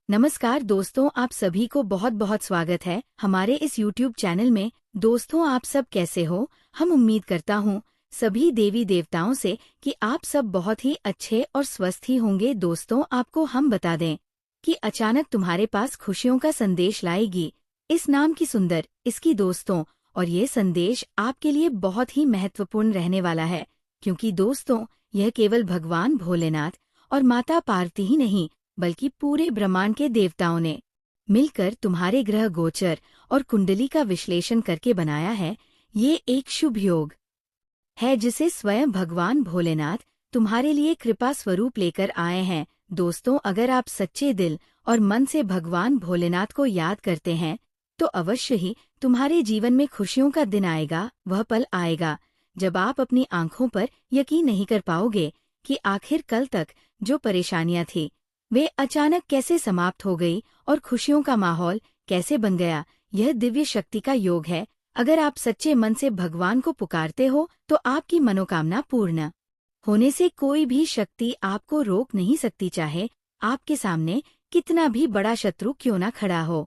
नमस्कार दोस्तों, आप सभी को बहुत बहुत स्वागत है हमारे इस YouTube चैनल में। दोस्तों, आप सब कैसे हो? हम उम्मीद करता हूँ सभी देवी देवताओं से कि आप सब बहुत ही अच्छे और स्वस्थ ही होंगे। दोस्तों, आपको हम बता दें कि अचानक तुम्हारे पास खुशियों का संदेश लाएगी इस नाम की सुंदर इसकी दोस्तों, और ये संदेश आपके लिए बहुत ही महत्वपूर्ण रहने वाला है, क्योंकि दोस्तों यह केवल भगवान भोलेनाथ और माता पार्वती ही नहीं बल्कि पूरे ब्रह्मांड के देवताओं ने मिलकर तुम्हारे ग्रह गोचर और कुंडली का विश्लेषण करके बनाया है। ये एक शुभ योग है जिसे स्वयं भगवान भोलेनाथ तुम्हारे लिए कृपा स्वरूप लेकर आए हैं। दोस्तों, अगर आप सच्चे दिल और मन से भगवान भोलेनाथ को याद करते हैं तो अवश्य ही तुम्हारे जीवन में खुशियों का दिन आएगा। वह पल आएगा जब आप अपनी आंखों पर यकीन नहीं कर पाओगे कि आखिर कल तक जो परेशानियां थी वे अचानक कैसे समाप्त हो गई और खुशियों का माहौल कैसे बन गया। यह दिव्य शक्ति का योग है। अगर आप सच्चे मन से भगवान को पुकारते हो तो आपकी मनोकामना पूर्ण होने से कोई भी शक्ति आपको रोक नहीं सकती, चाहे आपके सामने कितना भी बड़ा शत्रु क्यों न खड़ा हो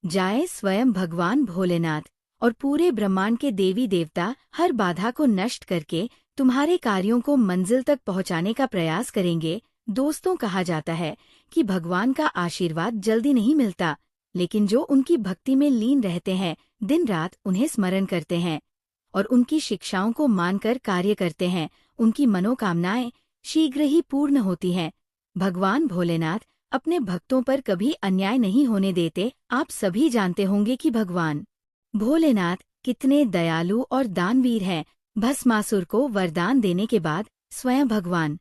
जाए। स्वयं भगवान भोलेनाथ और पूरे ब्रह्मांड के देवी देवता हर बाधा को नष्ट करके तुम्हारे कार्यों को मंजिल तक पहुंचाने का प्रयास करेंगे। दोस्तों, कहा जाता है कि भगवान का आशीर्वाद जल्दी नहीं मिलता, लेकिन जो उनकी भक्ति में लीन रहते हैं, दिन रात उन्हें स्मरण करते हैं और उनकी शिक्षाओं को मानकर कार्य करते हैं, उनकी मनोकामनाएं शीघ्र ही पूर्ण होती हैं। भगवान भोलेनाथ अपने भक्तों पर कभी अन्याय नहीं होने देते। आप सभी जानते होंगे कि भगवान भोलेनाथ कितने दयालु और दानवीर हैं। भस्मासुर को वरदान देने के बाद स्वयं भगवान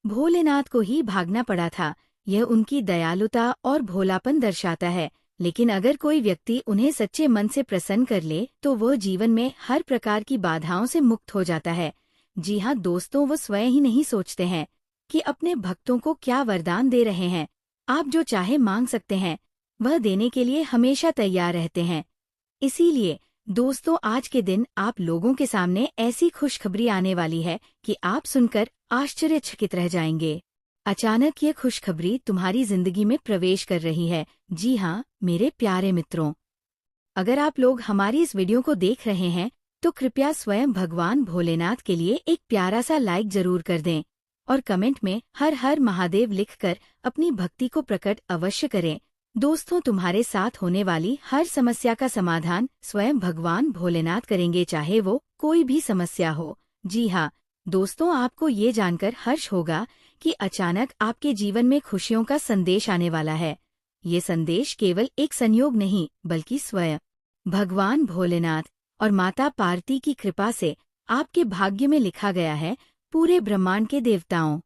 भोलेनाथ को ही भागना पड़ा था। यह उनकी दयालुता और भोलापन दर्शाता है। लेकिन अगर कोई व्यक्ति उन्हें सच्चे मन से प्रसन्न कर ले तो वह जीवन में हर प्रकार की बाधाओं से मुक्त हो जाता है। जी हाँ दोस्तों, वो स्वयं ही नहीं सोचते हैं कि अपने भक्तों को क्या वरदान दे रहे हैं। आप जो चाहे मांग सकते हैं, वह देने के लिए हमेशा तैयार रहते हैं। इसीलिए दोस्तों, आज के दिन आप लोगों के सामने ऐसी खुशखबरी आने वाली है कि आप सुनकर आश्चर्यचकित रह जाएंगे। अचानक ये खुशखबरी तुम्हारी जिंदगी में प्रवेश कर रही है। जी हाँ मेरे प्यारे मित्रों, अगर आप लोग हमारी इस वीडियो को देख रहे हैं तो कृपया स्वयं भगवान भोलेनाथ के लिए एक प्यारा सा लाइक जरूर कर दें और कमेंट में हर हर महादेव लिखकर अपनी भक्ति को प्रकट अवश्य करें। दोस्तों, तुम्हारे साथ होने वाली हर समस्या का समाधान स्वयं भगवान भोलेनाथ करेंगे, चाहे वो कोई भी समस्या हो। जी हाँ दोस्तों, आपको ये जानकर हर्ष होगा कि अचानक आपके जीवन में खुशियों का संदेश आने वाला है। ये संदेश केवल एक संयोग नहीं बल्कि स्वयं भगवान भोलेनाथ और माता पार्वती की कृपा से आपके भाग्य में लिखा गया है। पूरे ब्रह्मांड के देवताओं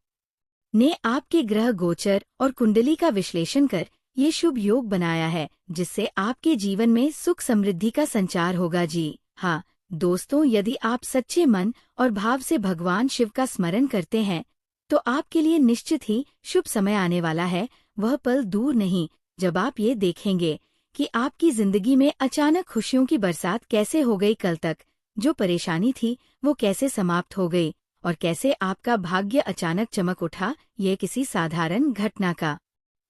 ने आपके ग्रह गोचर और कुंडली का विश्लेषण कर ये शुभ योग बनाया है, जिससे आपके जीवन में सुख समृद्धि का संचार होगा। जी हाँ दोस्तों, यदि आप सच्चे मन और भाव से भगवान शिव का स्मरण करते हैं तो आपके लिए निश्चित ही शुभ समय आने वाला है। वह पल दूर नहीं जब आप ये देखेंगे कि आपकी जिंदगी में अचानक खुशियों की बरसात कैसे हो गई। कल तक जो परेशानी थी वो कैसे समाप्त हो गई और कैसे आपका भाग्य अचानक चमक उठा। ये किसी साधारण घटना का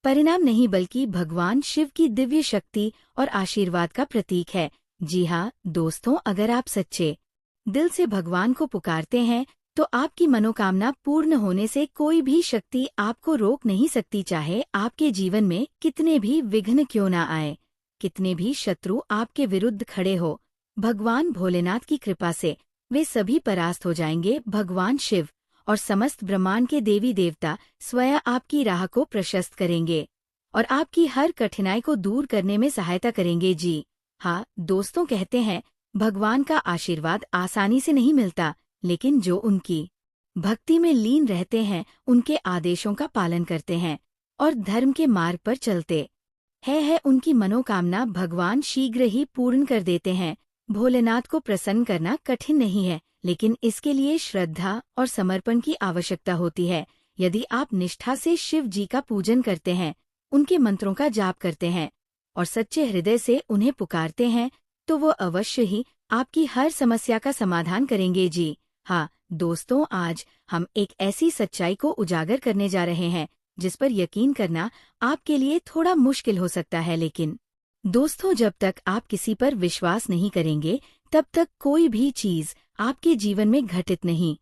परिणाम नहीं बल्कि भगवान शिव की दिव्य शक्ति और आशीर्वाद का प्रतीक है। जी हाँ दोस्तों, अगर आप सच्चे दिल से भगवान को पुकारते हैं तो आपकी मनोकामना पूर्ण होने से कोई भी शक्ति आपको रोक नहीं सकती, चाहे आपके जीवन में कितने भी विघ्न क्यों न आए, कितने भी शत्रु आपके विरुद्ध खड़े हो। भगवान भोलेनाथ की कृपा से वे सभी परास्त हो जाएंगे। भगवान शिव और समस्त ब्रह्मांड के देवी देवता स्वयं आपकी राह को प्रशस्त करेंगे और आपकी हर कठिनाई को दूर करने में सहायता करेंगे। जी हाँ दोस्तों, कहते हैं भगवान का आशीर्वाद आसानी से नहीं मिलता, लेकिन जो उनकी भक्ति में लीन रहते हैं, उनके आदेशों का पालन करते हैं और धर्म के मार्ग पर चलते हैं, उनकी मनोकामना भगवान शीघ्र ही पूर्ण कर देते हैं। भोलेनाथ को प्रसन्न करना कठिन नहीं है, लेकिन इसके लिए श्रद्धा और समर्पण की आवश्यकता होती है। यदि आप निष्ठा से शिव जी का पूजन करते हैं, उनके मंत्रों का जाप करते हैं और सच्चे हृदय से उन्हें पुकारते हैं तो वो अवश्य ही आपकी हर समस्या का समाधान करेंगे। जी हाँ दोस्तों, आज हम एक ऐसी सच्चाई को उजागर करने जा रहे हैं जिस पर यकीन करना आपके लिए थोड़ा मुश्किल हो सकता है, लेकिन दोस्तों, जब तक आप किसी पर विश्वास नहीं करेंगे तब तक कोई भी चीज आपके जीवन में घटित नहीं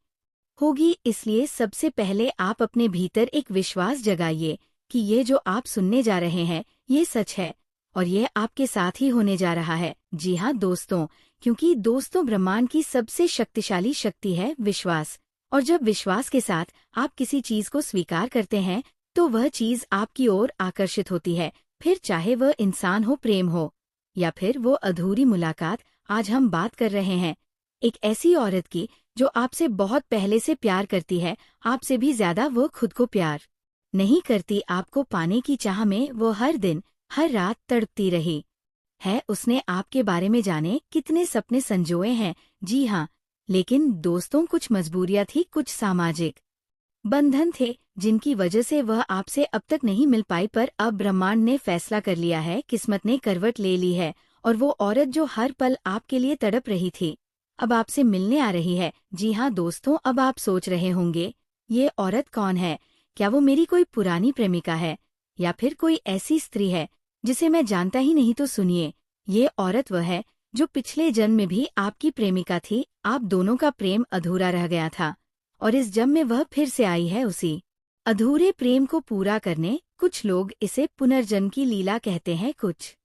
होगी। इसलिए सबसे पहले आप अपने भीतर एक विश्वास जगाइए कि ये जो आप सुनने जा रहे हैं ये सच है और ये आपके साथ ही होने जा रहा है। जी हाँ दोस्तों, क्योंकि दोस्तों, ब्रह्मांड की सबसे शक्तिशाली शक्ति है विश्वास। और जब विश्वास के साथ आप किसी चीज को स्वीकार करते हैं तो वह चीज आपकी ओर आकर्षित होती है, फिर चाहे वह इंसान हो, प्रेम हो या फिर वो अधूरी मुलाकात। आज हम बात कर रहे हैं एक ऐसी औरत की जो आपसे बहुत पहले से प्यार करती है, आपसे भी ज्यादा वो खुद को प्यार नहीं करती। आपको पाने की चाह में वो हर दिन हर रात तड़पती रही है। उसने आपके बारे में जाने कितने सपने संजोए हैं। जी हाँ, लेकिन दोस्तों, कुछ मजबूरियां थी, कुछ सामाजिक बंधन थे जिनकी वजह से वह आपसे अब तक नहीं मिल पाई। पर अब ब्रह्मांड ने फैसला कर लिया है, किस्मत ने करवट ले ली है और वो औरत जो हर पल आपके लिए तड़प रही थी अब आपसे मिलने आ रही है। जी हाँ दोस्तों, अब आप सोच रहे होंगे ये औरत कौन है? क्या वो मेरी कोई पुरानी प्रेमिका है या फिर कोई ऐसी स्त्री है जिसे मैं जानता ही नहीं? तो सुनिए, ये औरत वह है जो पिछले जन्म में भी आपकी प्रेमिका थी। आप दोनों का प्रेम अधूरा रह गया था और इस जन्म में वह फिर से आई है उसी अधूरे प्रेम को पूरा करने। कुछ लोग इसे पुनर्जन्म की लीला कहते हैं, कुछ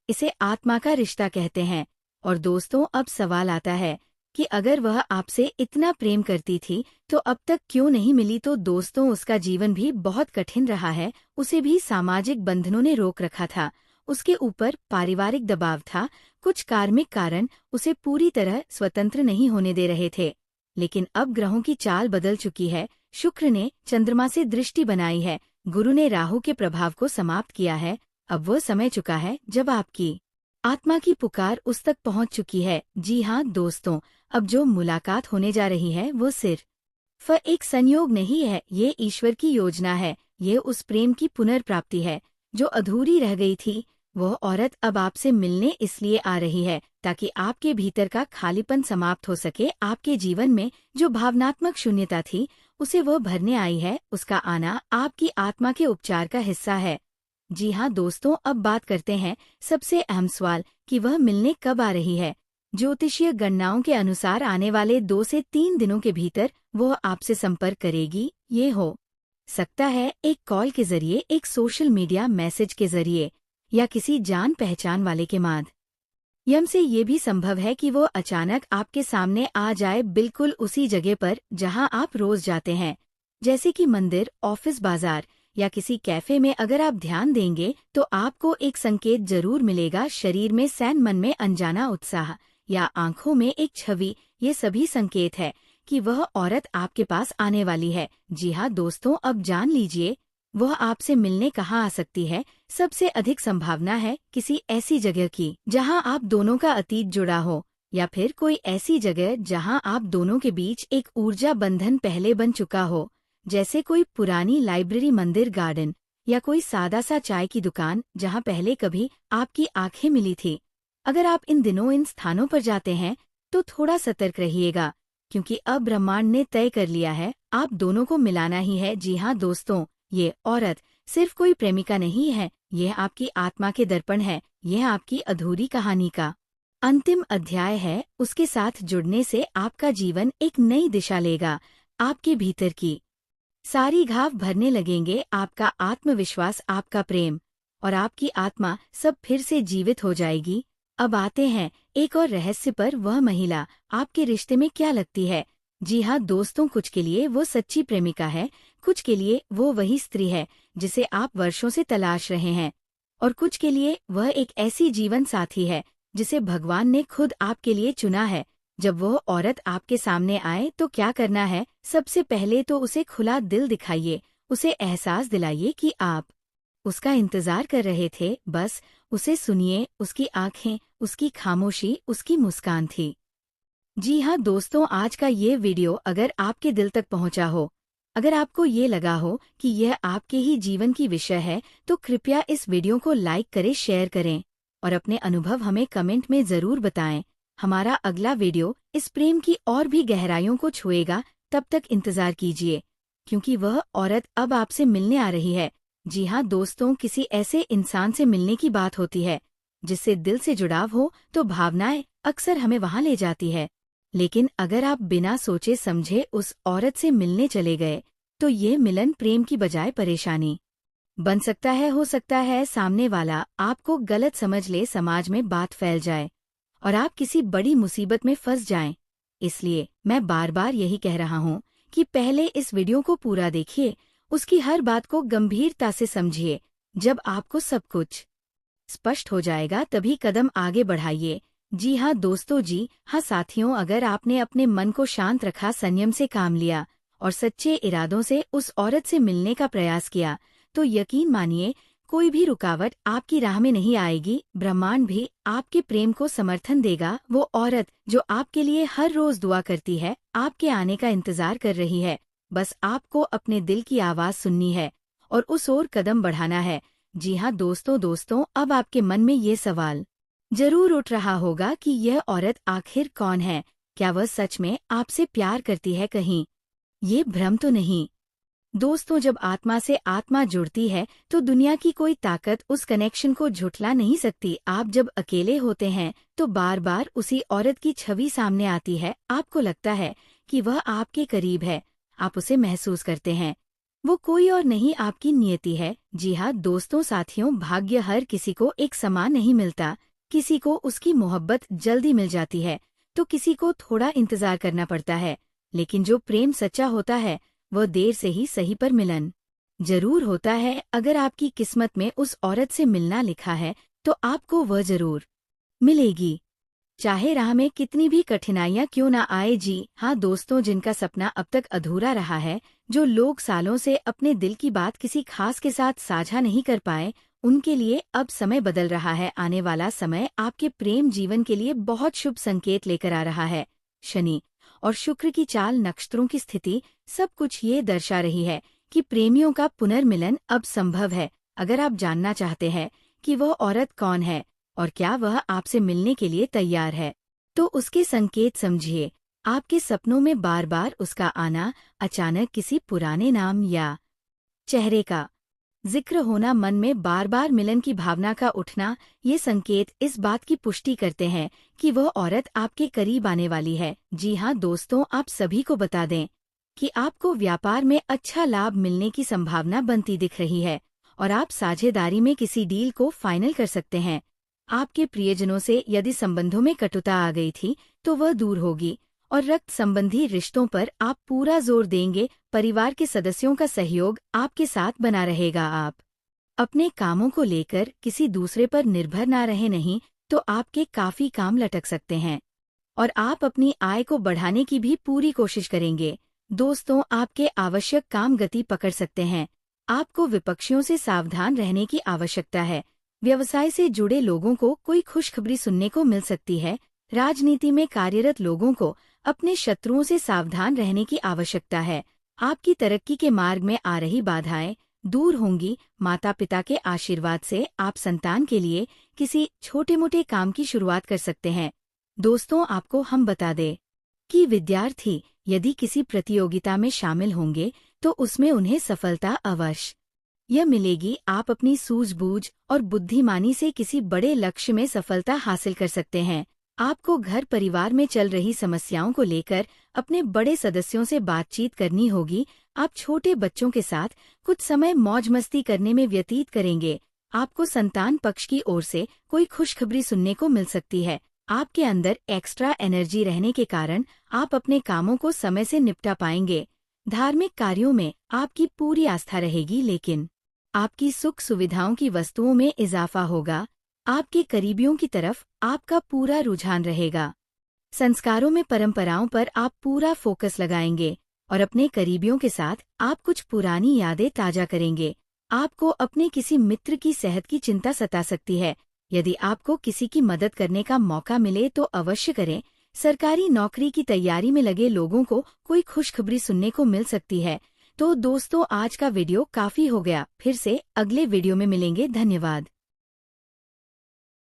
इसे आत्मा का रिश्ता कहते हैं। और दोस्तों, अब सवाल आता है कि अगर वह आपसे इतना प्रेम करती थी तो अब तक क्यों नहीं मिली? तो दोस्तों, उसका जीवन भी बहुत कठिन रहा है। उसे भी सामाजिक बंधनों ने रोक रखा था, उसके ऊपर पारिवारिक दबाव था, कुछ कार्मिक कारण उसे पूरी तरह स्वतंत्र नहीं होने दे रहे थे। लेकिन अब ग्रहों की चाल बदल चुकी है। शुक्र ने चंद्रमा से दृष्टि बनाई है, गुरु ने राहु के प्रभाव को समाप्त किया है। अब वो समय चुका है जब आपकी आत्मा की पुकार उस तक पहुंच चुकी है। जी हाँ दोस्तों, अब जो मुलाकात होने जा रही है वो सिर्फ एक संयोग नहीं है, ये ईश्वर की योजना है। ये उस प्रेम की पुनर्प्राप्ति है जो अधूरी रह गई थी। वह औरत अब आपसे मिलने इसलिए आ रही है ताकि आपके भीतर का खालीपन समाप्त हो सके। आपके जीवन में जो भावनात्मक शून्यता थी उसे वह भरने आई है। उसका आना आपकी आत्मा के उपचार का हिस्सा है। जी हाँ दोस्तों, अब बात करते हैं सबसे अहम सवाल कि वह मिलने कब आ रही है। ज्योतिषीय गणनाओं के अनुसार आने वाले 2 से 3 दिनों के भीतर वह आपसे संपर्क करेगी। ये हो सकता है एक कॉल के जरिए, एक सोशल मीडिया मैसेज के जरिए या किसी जान पहचान वाले के माध्यम से। ये भी संभव है कि वो अचानक आपके सामने आ जाए, बिल्कुल उसी जगह पर जहां आप रोज जाते हैं, जैसे कि मंदिर, ऑफिस, बाजार या किसी कैफे में। अगर आप ध्यान देंगे तो आपको एक संकेत जरूर मिलेगा, शरीर में सैन, मन में अनजाना उत्साह या आंखों में एक छवि। ये सभी संकेत है कि वह औरत आपके पास आने वाली है। जी हाँ दोस्तों, अब जान लीजिए वह आपसे मिलने कहाँ आ सकती है। सबसे अधिक संभावना है किसी ऐसी जगह की जहां आप दोनों का अतीत जुड़ा हो, या फिर कोई ऐसी जगह जहां आप दोनों के बीच एक ऊर्जा बंधन पहले बन चुका हो, जैसे कोई पुरानी लाइब्रेरी, मंदिर, गार्डन या कोई सादा सा चाय की दुकान जहां पहले कभी आपकी आंखें मिली थी। अगर आप इन दिनों इन स्थानों पर जाते हैं तो थोड़ा सतर्क रहिएगा, क्योंकि अब ब्रह्मांड ने तय कर लिया है आप दोनों को मिलाना ही है। जी हाँ दोस्तों, ये औरत सिर्फ कोई प्रेमिका नहीं है, यह आपकी आत्मा के दर्पण है। यह आपकी अधूरी कहानी का अंतिम अध्याय है। उसके साथ जुड़ने से आपका जीवन एक नई दिशा लेगा। आपके भीतर की सारी घाव भरने लगेंगे, आपका आत्मविश्वास, आपका प्रेम और आपकी आत्मा सब फिर से जीवित हो जाएगी। अब आते हैं एक और रहस्य पर। वह महिला आपके रिश्ते में क्या लगती है? जी हाँ दोस्तों, कुछ के लिए वो सच्ची प्रेमिका है, कुछ के लिए वो वही स्त्री है जिसे आप वर्षों से तलाश रहे हैं, और कुछ के लिए वह एक ऐसी जीवन साथी है जिसे भगवान ने खुद आपके लिए चुना है। जब वह औरत आपके सामने आए तो क्या करना है? सबसे पहले तो उसे खुला दिल दिखाइए, उसे एहसास दिलाइए कि आप उसका इंतजार कर रहे थे। बस उसे सुनिए, उसकी आंखें, उसकी खामोशी, उसकी मुस्कान थी। जी हाँ दोस्तों, आज का ये वीडियो अगर आपके दिल तक पहुंचा हो, अगर आपको ये लगा हो कि यह आपके ही जीवन की विषय है, तो कृपया इस वीडियो को लाइक करें, शेयर करें और अपने अनुभव हमें कमेंट में जरूर बताएं। हमारा अगला वीडियो इस प्रेम की और भी गहराइयों को छुएगा। तब तक इंतजार कीजिए, क्योंकि वह औरत अब आपसे मिलने आ रही है। जी हाँ दोस्तों, किसी ऐसे इंसान से मिलने की बात होती है जिससे दिल से जुड़ाव हो तो भावनाएं अक्सर हमें वहां ले जाती है। लेकिन अगर आप बिना सोचे समझे उस औरत से मिलने चले गए तो ये मिलन प्रेम की बजाय परेशानी बन सकता है। हो सकता है सामने वाला आपको गलत समझ ले, समाज में बात फैल जाए और आप किसी बड़ी मुसीबत में फंस जाएं। इसलिए मैं बार बार यही कह रहा हूं कि पहले इस वीडियो को पूरा देखिए, उसकी हर बात को गंभीरता से समझिए। जब आपको सब कुछ स्पष्ट हो जाएगा तभी कदम आगे बढ़ाइए। जी हाँ दोस्तों, जी हाँ साथियों, अगर आपने अपने मन को शांत रखा, संयम से काम लिया और सच्चे इरादों से उस औरत से मिलने का प्रयास किया तो यकीन मानिए कोई भी रुकावट आपकी राह में नहीं आएगी। ब्रह्मांड भी आपके प्रेम को समर्थन देगा। वो औरत जो आपके लिए हर रोज दुआ करती है, आपके आने का इंतजार कर रही है। बस आपको अपने दिल की आवाज सुननी है और उस ओर कदम बढ़ाना है। जी हाँ दोस्तों, अब आपके मन में ये सवाल जरूर उठ रहा होगा कि यह औरत आखिर कौन है? क्या वह सच में आपसे प्यार करती है? कहीं ये भ्रम तो नहीं? दोस्तों, जब आत्मा से आत्मा जुड़ती है तो दुनिया की कोई ताकत उस कनेक्शन को झुठला नहीं सकती। आप जब अकेले होते हैं तो बार बार उसी औरत की छवि सामने आती है। आपको लगता है कि वह आपके करीब है, आप उसे महसूस करते हैं। वो कोई और नहीं, आपकी नियति है। जी हाँ दोस्तों साथियों, भाग्य हर किसी को एक समान नहीं मिलता। किसी को उसकी मोहब्बत जल्दी मिल जाती है तो किसी को थोड़ा इंतजार करना पड़ता है। लेकिन जो प्रेम सच्चा होता है वह देर से ही सही पर मिलन जरूर होता है। अगर आपकी किस्मत में उस औरत से मिलना लिखा है तो आपको वह जरूर मिलेगी, चाहे राह में कितनी भी कठिनाइयां क्यों ना आए। जी हाँ दोस्तों, जिनका सपना अब तक अधूरा रहा है, जो लोग सालों से अपने दिल की बात किसी खास के साथ साझा नहीं कर पाए, उनके लिए अब समय बदल रहा है। आने वाला समय आपके प्रेम जीवन के लिए बहुत शुभ संकेत लेकर आ रहा है। शनि और शुक्र की चाल, नक्षत्रों की स्थिति, सब कुछ ये दर्शा रही है कि प्रेमियों का पुनर्मिलन अब संभव है। अगर आप जानना चाहते हैं कि वह औरत कौन है और क्या वह आपसे मिलने के लिए तैयार है, तो उसके संकेत समझिए। आपके सपनों में बार बार उसका आना, अचानक किसी पुराने नाम या चेहरे का जिक्र होना, मन में बार बार मिलन की भावना का उठना, ये संकेत इस बात की पुष्टि करते हैं कि वह औरत आपके करीब आने वाली है। जी हाँ दोस्तों, आप सभी को बता दें कि आपको व्यापार में अच्छा लाभ मिलने की संभावना बनती दिख रही है और आप साझेदारी में किसी डील को फाइनल कर सकते हैं। आपके प्रियजनों से यदि संबंधों में कटुता आ गई थी तो वह दूर होगी और रक्त संबंधी रिश्तों पर आप पूरा जोर देंगे। परिवार के सदस्यों का सहयोग आपके साथ बना रहेगा। आप अपने कामों को लेकर किसी दूसरे पर निर्भर ना रहे, नहीं तो आपके काफी काम लटक सकते हैं और आप अपनी आय को बढ़ाने की भी पूरी कोशिश करेंगे। दोस्तों, आपके आवश्यक काम गति पकड़ सकते हैं। आपको विपक्षियों से सावधान रहने की आवश्यकता है। व्यवसाय से जुड़े लोगों को कोई खुशखबरी सुनने को मिल सकती है। राजनीति में कार्यरत लोगों को अपने शत्रुओं से सावधान रहने की आवश्यकता है। आपकी तरक्की के मार्ग में आ रही बाधाएं दूर होंगी। माता पिता के आशीर्वाद से आप संतान के लिए किसी छोटे मोटे काम की शुरुआत कर सकते हैं। दोस्तों, आपको हम बता दें कि विद्यार्थी यदि किसी प्रतियोगिता में शामिल होंगे तो उसमें उन्हें सफलता अवश्य यह मिलेगी। आप अपनी सूझबूझ और बुद्धिमानी से किसी बड़े लक्ष्य में सफलता हासिल कर सकते हैं। आपको घर परिवार में चल रही समस्याओं को लेकर अपने बड़े सदस्यों से बातचीत करनी होगी। आप छोटे बच्चों के साथ कुछ समय मौज मस्ती करने में व्यतीत करेंगे। आपको संतान पक्ष की ओर से कोई खुशखबरी सुनने को मिल सकती है। आपके अंदर एक्स्ट्रा एनर्जी रहने के कारण आप अपने कामों को समय से निपटा पाएंगे। धार्मिक कार्यों में आपकी पूरी आस्था रहेगी, लेकिन आपकी सुख सुविधाओं की वस्तुओं में इजाफा होगा। आपके करीबियों की तरफ आपका पूरा रुझान रहेगा। संस्कारों में परंपराओं पर आप पूरा फोकस लगाएंगे और अपने करीबियों के साथ आप कुछ पुरानी यादें ताजा करेंगे। आपको अपने किसी मित्र की सेहत की चिंता सता सकती है। यदि आपको किसी की मदद करने का मौका मिले तो अवश्य करें। सरकारी नौकरी की तैयारी में लगे लोगों को कोई खुशखबरी सुनने को मिल सकती है। तो दोस्तों, आज का वीडियो काफी हो गया। फिर से अगले वीडियो में मिलेंगे। धन्यवाद।